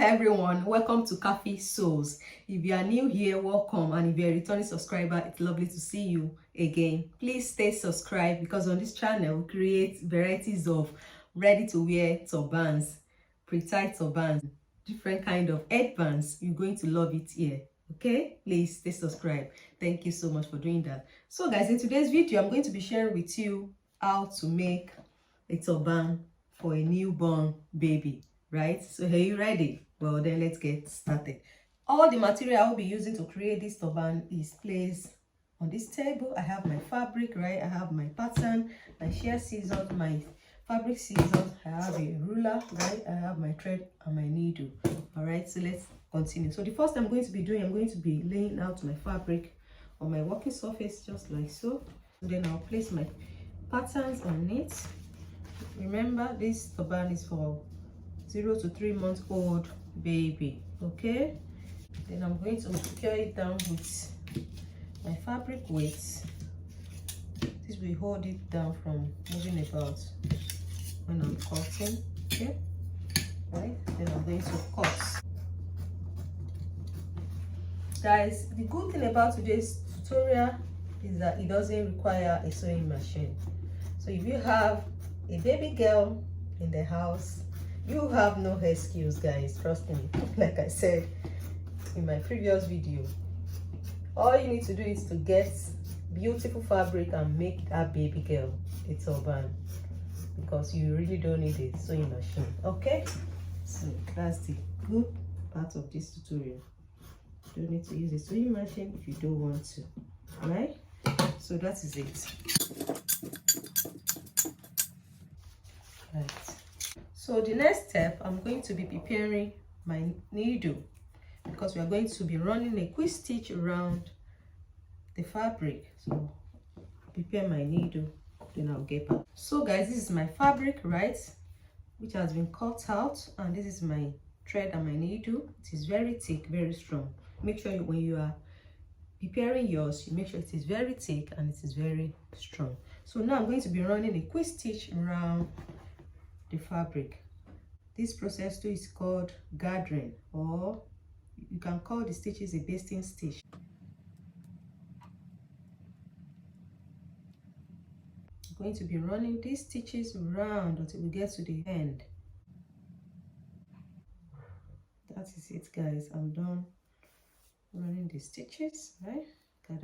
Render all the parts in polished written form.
everyone, welcome to Cafe Souls. If you are new here, welcome, and if you're a returning subscriber, it's lovely to see you again. Please stay subscribed because on this channel we create varieties of ready to wear turbans, pre-tied turbans, different kind of headbands. You're going to love it here. Okay, please stay subscribed. Thank you so much for doing that. So guys, in today's video I'm going to be sharing with you how to make a turban for a newborn baby, right? So are you ready? Well, then let's get started. All the material I will be using to create this turban is placed on this table. I have my fabric, right? I have my pattern, my shear scissors, my fabric scissors. I have a ruler, right? I have my thread and my needle. All right, so let's continue. So the first thing I'm going to be doing, I'm going to be laying out my fabric on my working surface just like so. Then I'll place my patterns on it. Remember, this turban is for 0 to 3 months old baby. Okay, then I'm going to secure it down with my fabric weight. This will hold it down from moving about when I'm cutting. Okay, right, then I'm going to cut. Guys, the good thing about today's tutorial is that it doesn't require a sewing machine. So if you have a baby girl in the house, you have no excuse, guys. Trust me. Like I said in my previous video, all you need to do is to get beautiful fabric and make that baby girl a turban, because you really don't need a sewing machine. Okay, so that's the good part of this tutorial. You don't need to use a sewing machine if you don't want to, right? So that is it. Right. So the next step, I'm going to be preparing my needle, because we are going to be running a quick stitch around the fabric. So prepare my needle, then I'll get back. So guys, this is my fabric, right, which has been cut out, and this is my thread and my needle. It is very thick, very strong. Make sure when you are preparing yours, you make sure it is very thick and it is very strong. So now I'm going to be running a quick stitch around the fabric. This process too is called gathering, or you can call the stitches a basting stitch. I'm going to be running these stitches around until we get to the end. That is it, guys. I'm done running the stitches, right? I'm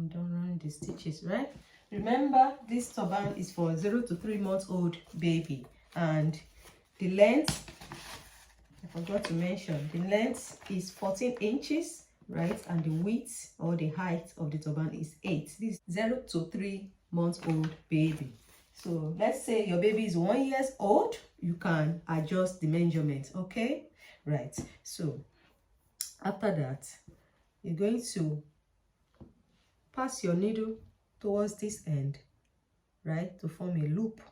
done running the stitches, right? Remember, this turban is for 0 to 3 months old baby, and the length, I forgot to mention, the length is 14 inches, right? And the width or the height of the turban is 8. This is 0 to 3 months old baby. So let's say your baby is 1 year old, you can adjust the measurement. Okay, right? So after that, you're going to pass your needle towards this end, right, to form a loop,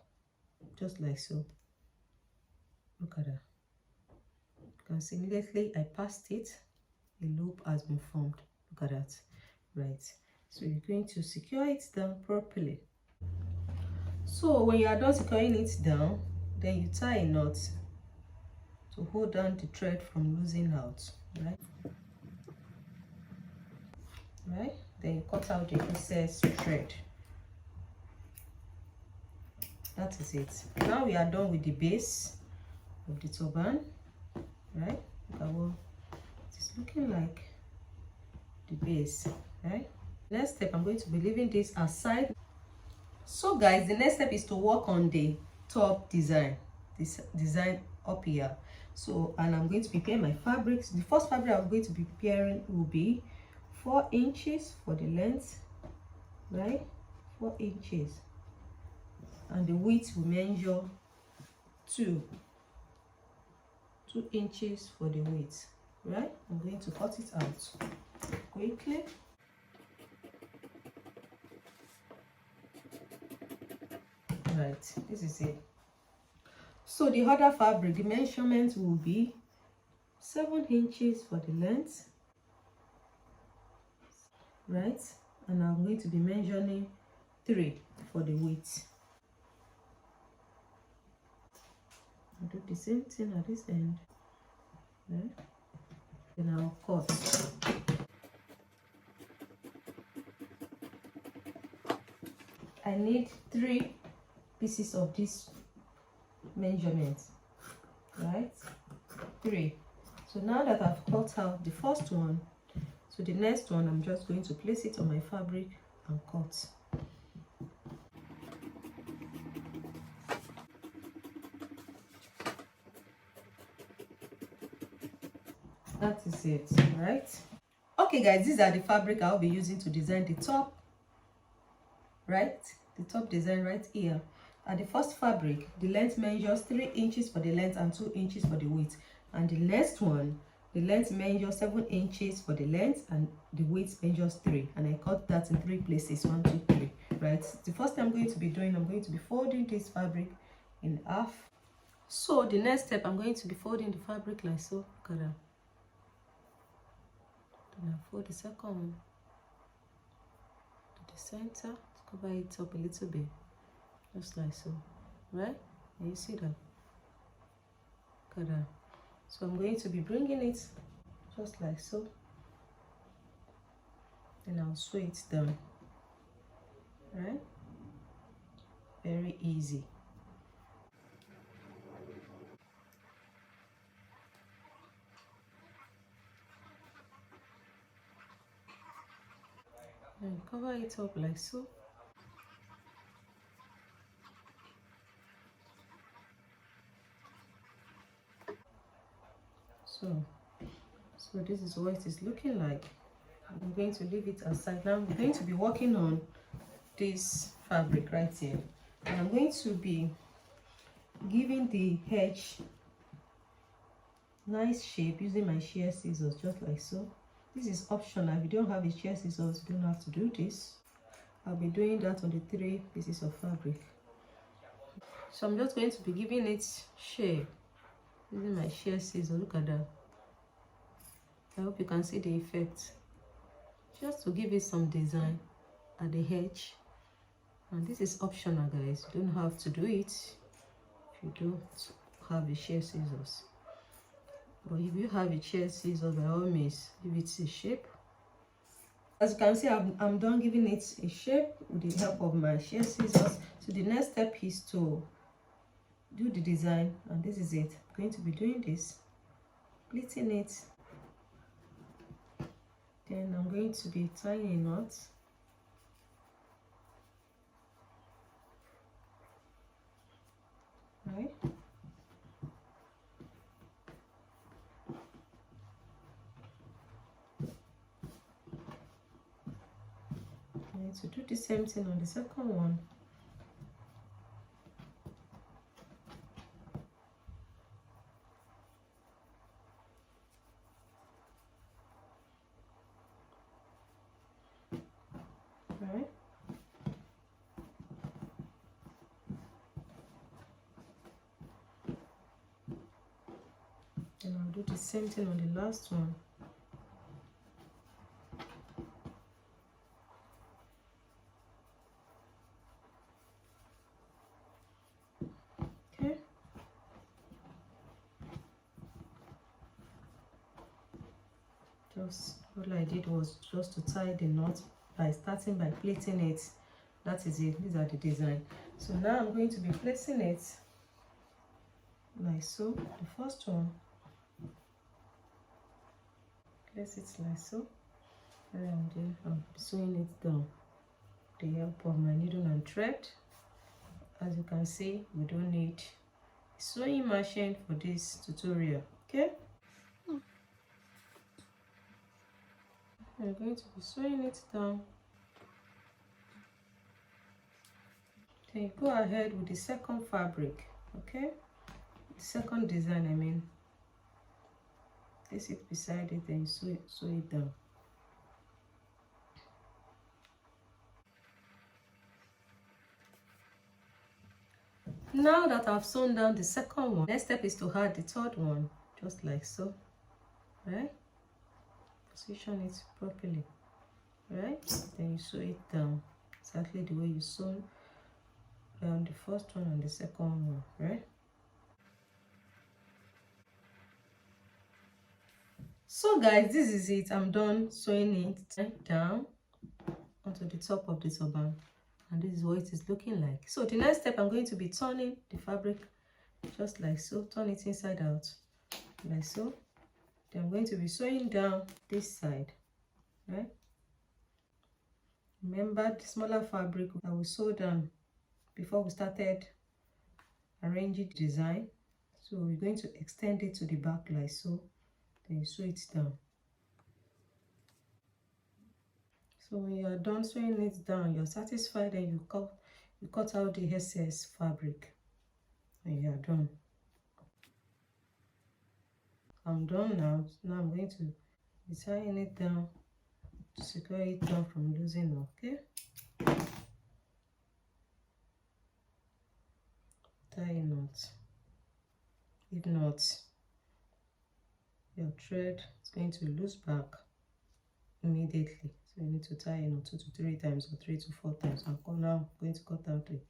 just like so. Look at that. You can see immediately I passed it, a loop has been formed. Look at that, right? So you're going to secure it down properly. So when you are done securing it down, then you tie a knot to hold down the thread from losing out, right? Right, then you cut out the excess thread. That is it. Now we are done with the base of the turban, right? Look at what it is looking like, the base, right? Next step, I'm going to be leaving this aside. So guys, the next step is to work on the top design, this design up here. So, and I'm going to prepare my fabrics. The first fabric I'm going to be preparing will be 4 inches for the length, right? 4 inches, and the width will measure 2 inches for the width, right? I'm going to cut it out quickly. Right, this is it. So the other fabric, the measurement will be 7 inches for the length, right? And I'm going to be measuring 3 for the width. I'll do the same thing at this end, right? Then I'll cut. I need 3 pieces of this measurement, right? 3. So now that I've cut out the first one, so the next one I'm just going to place it on my fabric and cut. That is it, right? Okay guys, these are the fabric I'll be using to design the top, right? The top design right here. And the first fabric, the length measures 3 inches for the length and 2 inches for the width. And the next one, the length measures 7 inches for the length and the width measures 3. And I cut that in 3 places, 1, 2, 3, right? The first thing I'm going to be doing, I'm going to be folding this fabric in half. So the next step, I'm going to be folding the fabric like so. Look at that. Then I'll fold the second one to the center, cover it up a little bit, just like so, right? And you see that? Look at that. So I'm going to be bringing it just like so, and I'll sew it down, right? Very easy. And cover it up like so. So this is what it is looking like. I'm going to leave it aside. Now I'm going to be working on this fabric right here, and I'm going to be giving the edge nice shape using my shear scissors, just like so. This is optional. If you don't have a shear scissors, you don't have to do this. I'll be doing that on the 3 pieces of fabric. So I'm just going to be giving it shape using my shear scissors. Look at that. I hope you can see the effect. Just to give it some design at the edge. And this is optional, guys. You don't have to do it if you don't have a shear scissors. But if you have a shear scissors, by all means, give it a shape. As you can see, I'm done giving it a shape with the help of my shear scissors. So the next step is to do the design, and this is it. I'm going to be doing this, pleating it. Then I'm going to be tying a knot. Right? I need to do the same thing on the second one. Right? And I'll do the same thing on the last one. Okay. Just all I did was just to tie the knot by starting by pleating it. That is it. These are the design. So now I'm going to be placing it like so. The first one, place it like so, and then I'm sewing it down with the help of my needle and thread. As you can see, we don't need a sewing machine for this tutorial. Okay, I'm going to be sewing it down. Then you go ahead with the second fabric. Okay, the second design, I mean, place it beside it and sew it down. Now that I've sewn down the second one, next step is to add the third one, just like so, right? Position it properly, right? Then you sew it down exactly the way you sew down the first one and the second one, right? So guys, this is it. I'm done sewing it down onto the top of the turban, and this is what it is looking like. So the next step, I'm going to be turning the fabric just like so. Turn it inside out like so. Then I'm going to be sewing down this side, right? Remember the smaller fabric that we sewed down before we started arranging the design. So we're going to extend it to the back like so. Then you sew it down. So when you are done sewing it down, you're satisfied, and you cut out the excess fabric, and you are done. I'm done now. So now I'm going to be tying it down to secure it down from losing, okay? Tie a knot. If not, your thread is going to lose back immediately. So you need to tie a knot 2 to 3 times or 3 to 4 times. I'm now going to cut out the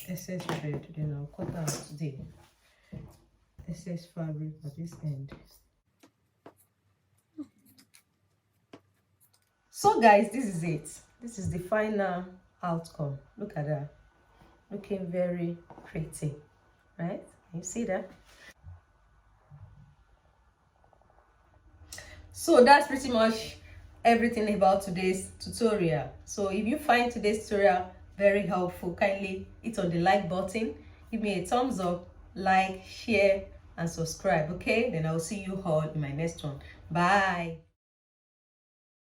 excess thread. Then I'll cut out the excess fabric at this end. So guys, this is it. This is the final outcome. Look at that. Looking very pretty, right? You see that? So that's pretty much everything about today's tutorial. So if you find today's tutorial very helpful, kindly hit on the like button, give me a thumbs up, like, share, and subscribe. Okay, then I'll see you all in my next one. Bye.